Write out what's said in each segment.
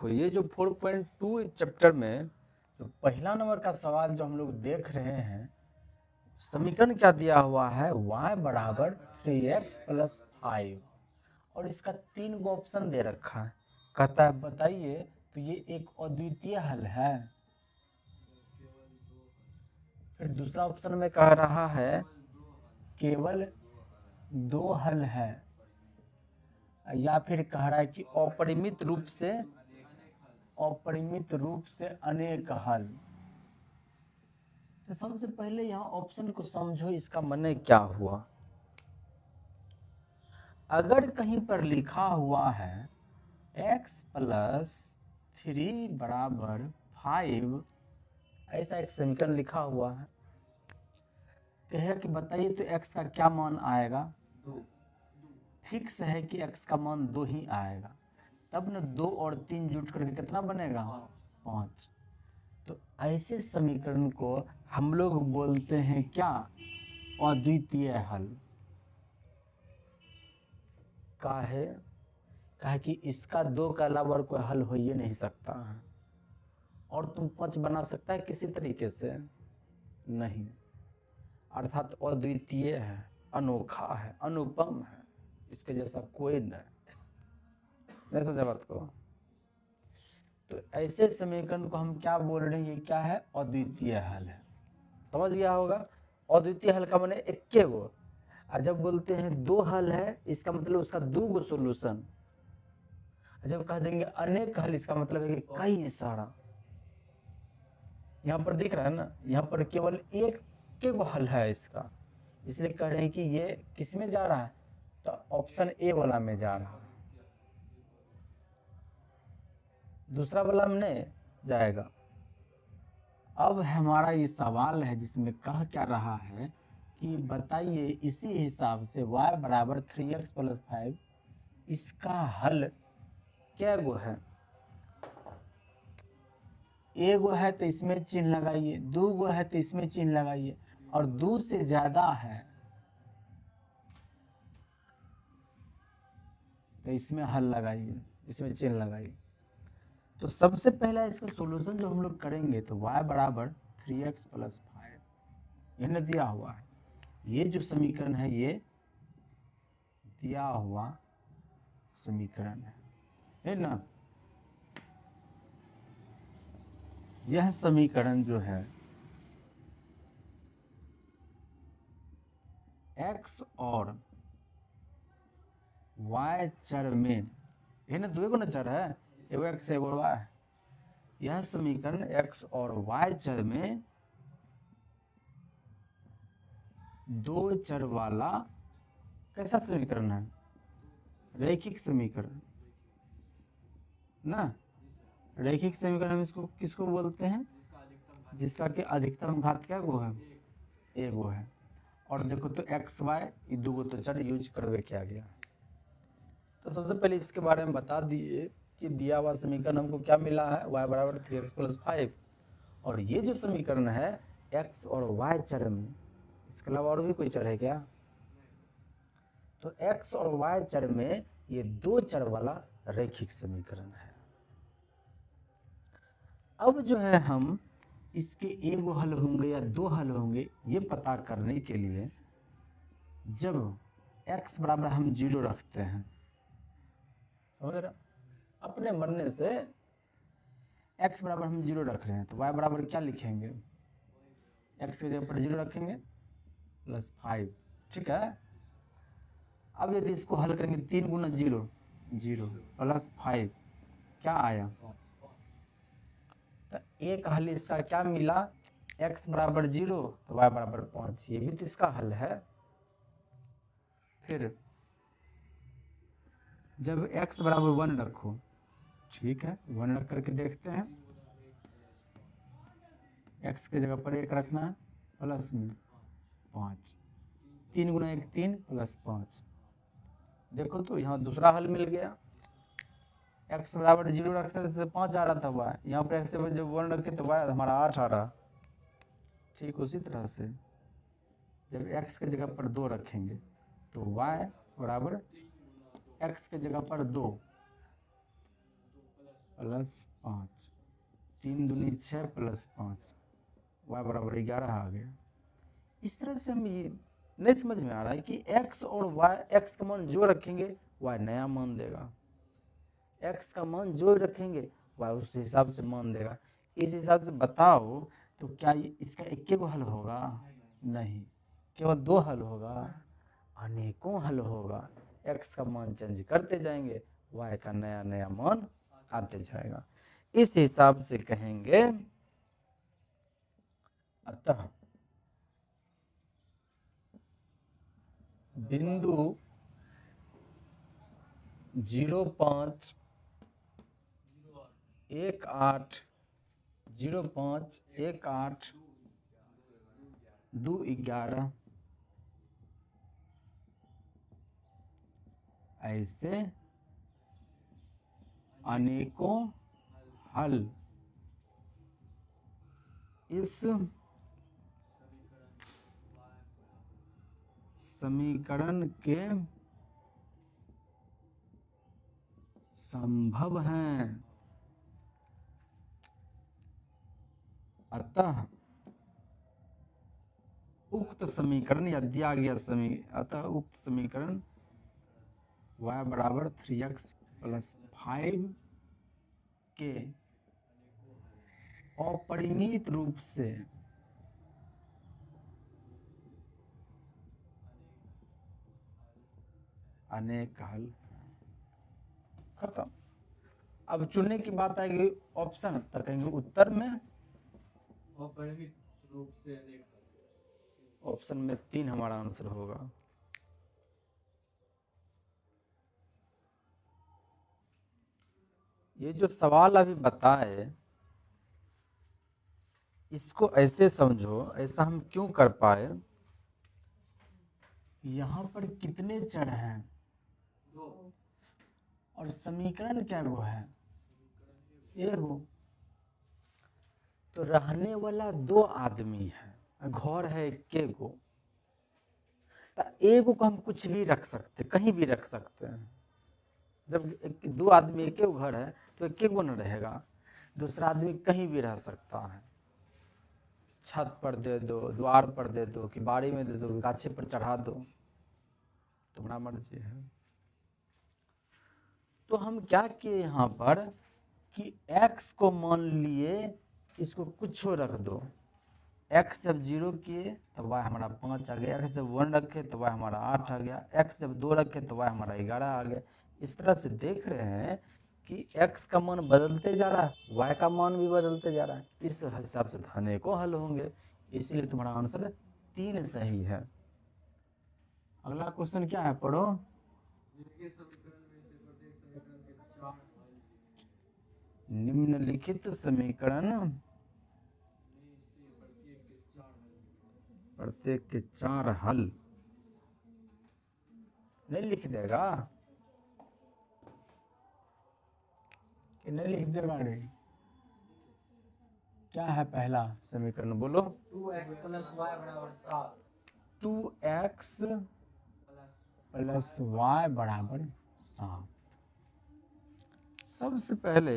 तो ये जो 4.2 चैप्टर में जो पहला नंबर का सवाल जो हम लोग देख रहे हैं, समीकरण क्या दिया हुआ है, y बराबर 3x प्लस 5 और इसका 3 गो ऑप्शन दे रखा है। कहता है बताइए तो ये एक अद्वितीय हल है। फिर दूसरा ऑप्शन में कह रहा है केवल 2 हल है, या फिर कह रहा है कि अपरिमित रूप से अनेक हल। तो सबसे पहले यहाँ ऑप्शन को समझो, इसका माने क्या हुआ। अगर कहीं पर लिखा हुआ है x प्लस 3 बराबर 5, ऐसा एक समीकरण लिखा हुआ है, कहेगा कि बताइए तो x का क्या मान आएगा। फिक्स है कि x का मान 2 ही आएगा, तब न 2 और 3 जुट करके कितना बनेगा, 5। तो ऐसे समीकरण को हम लोग बोलते हैं क्या, अद्वितीय हल। काहे कि इसका 2 के अलावा और कोई हल हो ही नहीं सकता है। और तुम 5 बना सकता है किसी तरीके से नहीं, अर्थात अद्वितीय है, अनोखा है, अनुपम है, इसके जैसा कोई नहीं समझा बात को। तो ऐसे समीकरण को हम क्या बोल रहे हैं, ये क्या है, अद्वितीय हल है। समझ गया होगा। अद्वितीय हल का माने इक्के गो, और जब बोलते हैं 2 हल है इसका मतलब उसका 2 गो सोल्यूशन। जब कह देंगे अनेक हल, इसका मतलब है कि कई सारा। यहाँ पर दिख रहा है ना, यहाँ पर केवल एक के गो हल है इसका, इसलिए कह रहे हैं कि ये किस में जा रहा है, तो ऑप्शन ए वाला में जा रहा है, दूसरा वाला में नहीं जाएगा। अब हमारा ये सवाल है जिसमें कह क्या रहा है कि बताइए इसी हिसाब से y बराबर 3x प्लस 5, इसका हल क्या गो है। एक गो है तो इसमें चिन्ह लगाइए, 2 गो है तो इसमें चिन्ह लगाइए, और 2 से ज्यादा है तो इसमें हल लगाइए, इसमें चिन्ह लगाइए। तो सबसे पहला इसका सॉल्यूशन जो हम लोग करेंगे तो y बराबर 3x प्लस 5 यह दिया हुआ है। ये जो समीकरण है ये दिया हुआ समीकरण है ना। यह समीकरण जो है x और y चर में, है ना, 2 ना चर है, एगो x है एगो y। यह समीकरण x और y चर में 2 चर वाला कैसा समीकरण है, रैखिक समीकरण ना। रैखिक समीकरण हम इसको किसको बोलते हैं, जिसका कि अधिकतम घात क्या गो है, ए गो है। और देखो तो एक्स वाई ये 2 गो तो चर यूज करवे किया गया। तो सबसे पहले इसके बारे में बता दिए कि दिया हुआ समीकरण हमको क्या मिला है, y बराबर 3x प्लस 5, और ये जो समीकरण है x और y चर में, इसके अलावा और भी कोई चर है क्या, तो x और y चर में ये 2 चर वाला रैखिक समीकरण है। अब जो है हम इसके एक हल होंगे या 2 हल होंगे ये पता करने के लिए जब x बराबर हम 0 रखते हैं, अपने मरने से x बराबर हम 0 रख रहे हैं तो y बराबर क्या लिखेंगे, x के जगह पर 0 रखेंगे प्लस 5, ठीक है। अब यदि इसको हल करेंगे 3 गुना 0 0 प्लस 5 क्या आया, तो एक हल इसका क्या मिला, x बराबर 0 तो y बराबर 5, ये भी तो इसका हल है। फिर जब x बराबर 1 रखो, ठीक है, 1 रख करके देखते हैं, x के जगह पर 1 रखना है प्लस में 5, 3 गुना 1 3 प्लस 5, देखो तो यहाँ दूसरा हल मिल गया। x बराबर 0 रखते थे तो 5 आ रहा था y, यहाँ पर x जब 1 रखे तो y हमारा 8 आ रहा। ठीक उसी तरह से जब x के जगह पर 2 रखेंगे तो y बराबर x के जगह पर 2 प्लस 5, 3 दूनी 6 प्लस 5, y बराबर 11 आ गया। इस तरह से हम ये नहीं समझ में आ रहा है कि x और y, x का मान जो रखेंगे y नया मान देगा, x का मान जो रखेंगे y उस हिसाब से मान देगा। इस हिसाब से बताओ तो क्या इसका एक गो हल होगा? नहीं, केवल 2 हल होगा, अनेकों हल होगा। x का मान चेंज करते जाएंगे, y का नया नया मान आते जाएगा। इस हिसाब से कहेंगे अतः बिंदु 05 18 05 18 2 11 ऐसे अनेकों हल इस समीकरण के संभव हैं। अतः उक्त समीकरण या दिया गया अतः उक्त समीकरण y बराबर 3x प्लस 5 के अपरिमित रूप से अनेक हल। खत्म। अब चुनने की बात आएगी ऑप्शन, तो कहेंगे उत्तर में अपरिमित रूप से अनेक ऑप्शन में 3 हमारा आंसर होगा। ये जो सवाल अभी बताए इसको ऐसे समझो, ऐसा हम क्यों कर पाए, यहाँ पर कितने चर हैं 2 और समीकरण क्या गो है, एगो, तो रहने वाला 2 आदमी है, घर है एक गो, तो एगो को हम कुछ भी रख सकते, कहीं भी रख सकते हैं। जब 2 आदमी एक घर है तो एक गो न रहेगा, दूसरा आदमी कहीं भी रह सकता है, छत पर दे दो, द्वार पर दे दो, कि बाड़ी में दे दो, गाछे पर चढ़ा दो, तुम्हारा मर्जी है। तो हम क्या किए यहाँ पर कि x को मान लिए, इसको कुछ रख दो, x जब 0 किए तो y हमारा 5 आ गया, x जब 1 रखे तो y हमारा 8 आ गया, x जब 2 रखे तो y हमारा 11 आ गया। इस तरह से देख रहे हैं कि x का मान बदलते जा रहा है, y का मान भी बदलते जा रहा है, इस हिसाब से अनेकों हल होंगे, इसलिए तुम्हारा आंसर 3 सही है। अगला क्वेश्चन क्या है, पढ़ो। निम्नलिखित समीकरण प्रत्येक के 4 हल नहीं लिख देगा कि नहीं लिख देगा रे? क्या है पहला समीकरण, बोलो। 2x प्लस y बराबर 7 2x प्लस y बराबर 7। सबसे पहले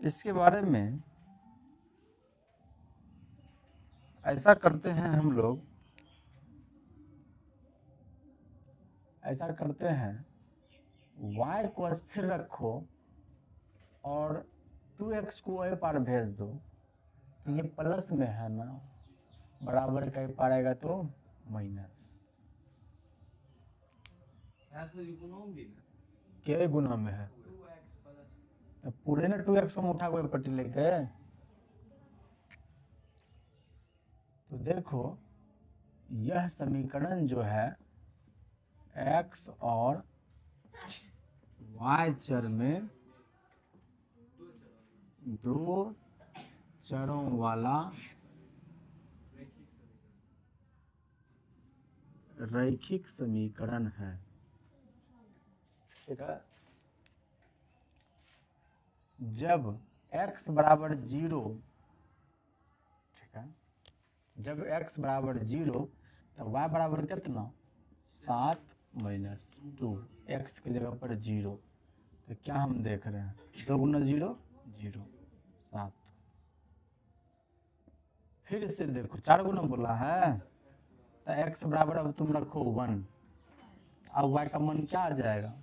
इसके बारे में ऐसा करते हैं हम लोग, ऐसा करते हैं, y को स्थिर रखो और 2x को ए पार भेज दो, तो ये प्लस में है ना, बराबर का पार आएगा तो माइनस, क्या गुना में है, तो पूरे ना 2x को उठा कोई पट्टी लेके, तो देखो यह समीकरण जो है x और y चर में 2 चरों वाला रैखिक समीकरण है। ठीक है, जब x बराबर 0, ठीक है, जब x बराबर 0 तो y बराबर कितना 7 माइनस 2, x की जगह पर 0, तो क्या हम देख रहे हैं 2 गुना 0 0 7। फिर से देखो 4 गुना बोला है तो x बराबर अब तुम रखो 1। अब y का मान क्या आ जाएगा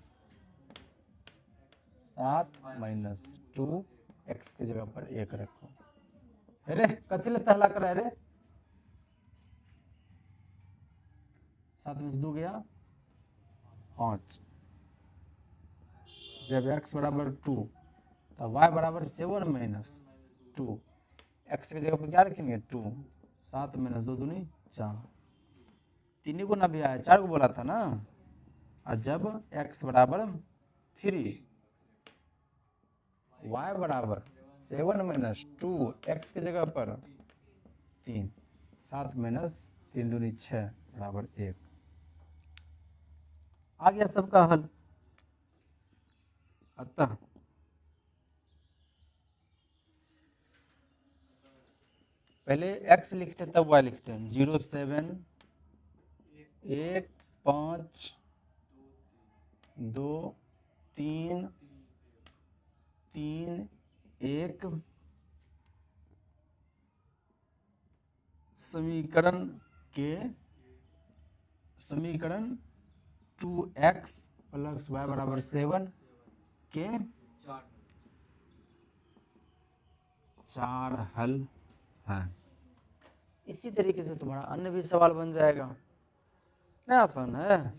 7 माइनस 2, x की जगह पर 1 रखो। अरे कचले तहला कर रे 7 में से 2 गया 5। जब x बराबर 2 तो y बराबर 7 माइनस 2, x की जगह पर क्या रखेंगे 2। 7 माइनस 2 दूनी 4, 3 गुना भी आया 4 को बोला था ना। और जब x बराबर 3, y बराबर 7 माइनस 2, x की जगह पर 3, 7 माइनस 3 दूनी 6 बराबर 1। आ गया सबका हल। अतः पहले x लिखते तब y लिखते हैं। 0 7 1 5 2 3 3 1 समीकरण 2x प्लस y बराबर 7 के 4 हल है। इसी तरीके से तुम्हारा अन्य भी सवाल बन जाएगा। नहीं आसान है,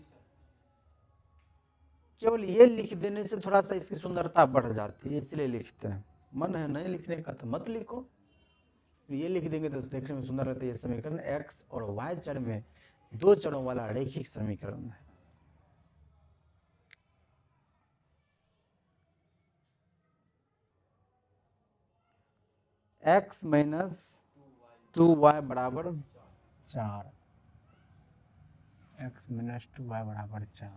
केवल ये लिख देने से थोड़ा सा इसकी सुंदरता बढ़ जाती है, इसलिए लिखते हैं। मन है नहीं लिखने का तो मत लिखो, ये लिख देंगे तो देखने में सुंदर रहता है। ये समीकरण x और y चर में 2 चरों वाला रैखिक समीकरण है। x माइनस 2y बराबर 4, x माइनस 2y बराबर 4।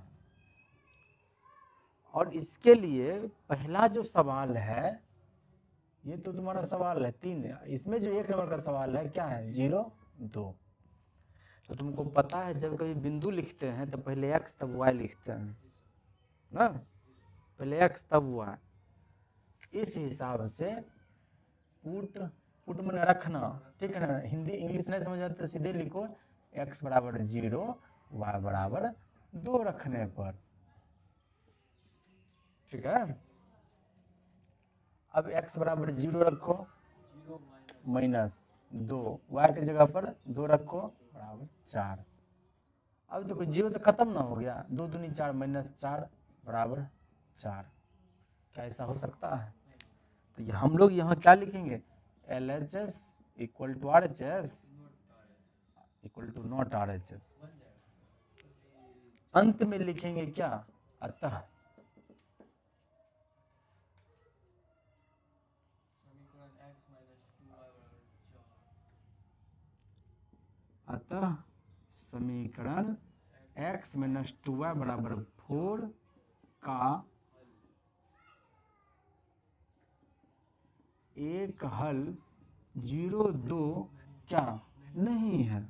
और इसके लिए पहला जो सवाल है, ये तो तुम्हारा सवाल है 3, इसमें जो 1 नंबर का सवाल है क्या है 0 2। तो तुमको पता है जब कभी बिंदु लिखते हैं तो पहले x तब y लिखते हैं ना, पहले x तब y। इस हिसाब से पुट में रखना, ठीक है ना। हिंदी इंग्लिश नहीं समझ आते तो सीधे लिखो x बराबर 0 y बराबर 2 रखने पर, ठीक है। अब x बराबर 0 रखो माइनस 2, y की जगह पर 2 रखो बराबर 4। अब देखो 0 तो खत्म ना हो गया, 2 दूनी 4 माइनस 4 बराबर 4। क्या ऐसा हो सकता है? तो हम लोग यहाँ क्या लिखेंगे LHS equal to RHS equal to not RHS। अंत में लिखेंगे क्या अतः समीकरण x माइनस 2y बराबर 4 का एक हल 0 2 क्या नहीं है।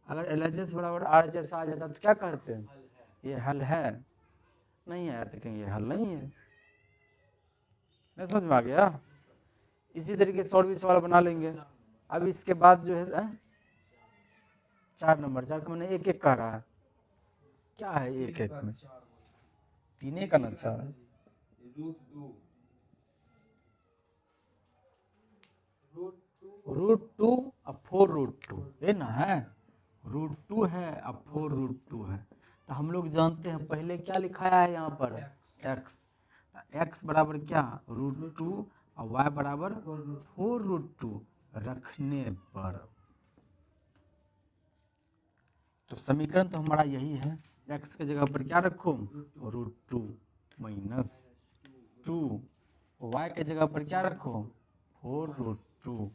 अगर LHS बराबर RHS आ जाता तो क्या कहते हैं ये हल है, नहीं आया तो कहेंगे ये हल नहीं है। नहीं समझ में आ गया? इसी तरीके से और भी सवाल बना लेंगे। अब इसके बाद जो है 4 नंबर, 4 का मैंने 1 1 कह रहा है, क्या है 1 1 में 3 का ना 4 रूट 2 और 4 रूट 2 ये ना है, रूट 2 है और 4 रूट 2 है। तो हम लोग जानते हैं पहले क्या लिखाया है यहाँ पर x, x बराबर क्या रूट 2 और y बराबर 4 रूट 2 रखने पर। तो समीकरण तो हमारा यही है, x की जगह पर क्या रखो रूट 2 माइनस 2, y की जगह पर क्या रखो 4 रूट 2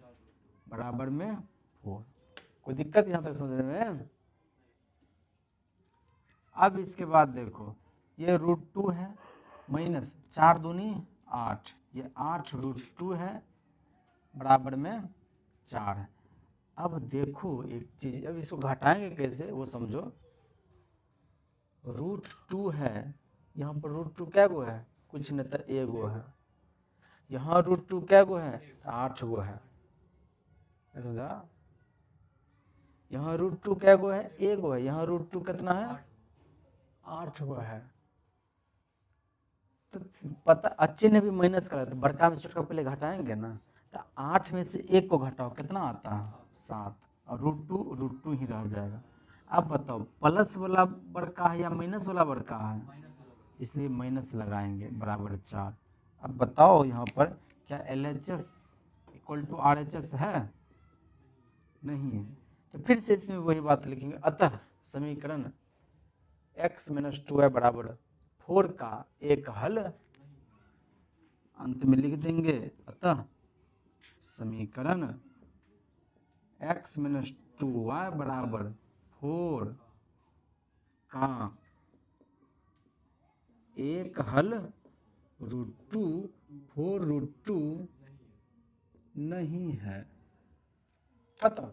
बराबर में 4। कोई दिक्कत यहाँ तक समझने में? अब इसके बाद देखो ये रूट 2 है माइनस 4 दूनी 8, ये 8 रूट 2 है बराबर में 4 है। अब देखो एक चीज, अब इसको घटाएंगे कैसे वो समझो। रूट 2 है, यहाँ पर रूट 2 क्या गो है कुछ नहीं तो एगो है। यहाँ √2 क्या गो है? 8 गो है। समझा? यहाँ √2 क्या गो है? एगो है। यहाँ √2 कितना है? 8 गो है। तो पता अच्छे ने भी माइनस करा, तो बड़का में छोटका पहले घटाएंगे ना, तो 8 में से 1 को घटाओ, कितना आता है? 7। और √2 ही रह जाएगा। अब बताओ प्लस वाला बड़का है या माइनस वाला बड़का है? इसलिए माइनस लगाएंगे, बराबर 4। अब बताओ यहाँ पर क्या LHS = RHS है? नहीं है। तो फिर से इसमें वही बात लिखेंगे, अतः समीकरण x - 2y = 4 का एक हल अंत में लिख देंगे। अतः समीकरण x - 2y = 4 का एक हल √2 4√2 नहीं है। खत्म।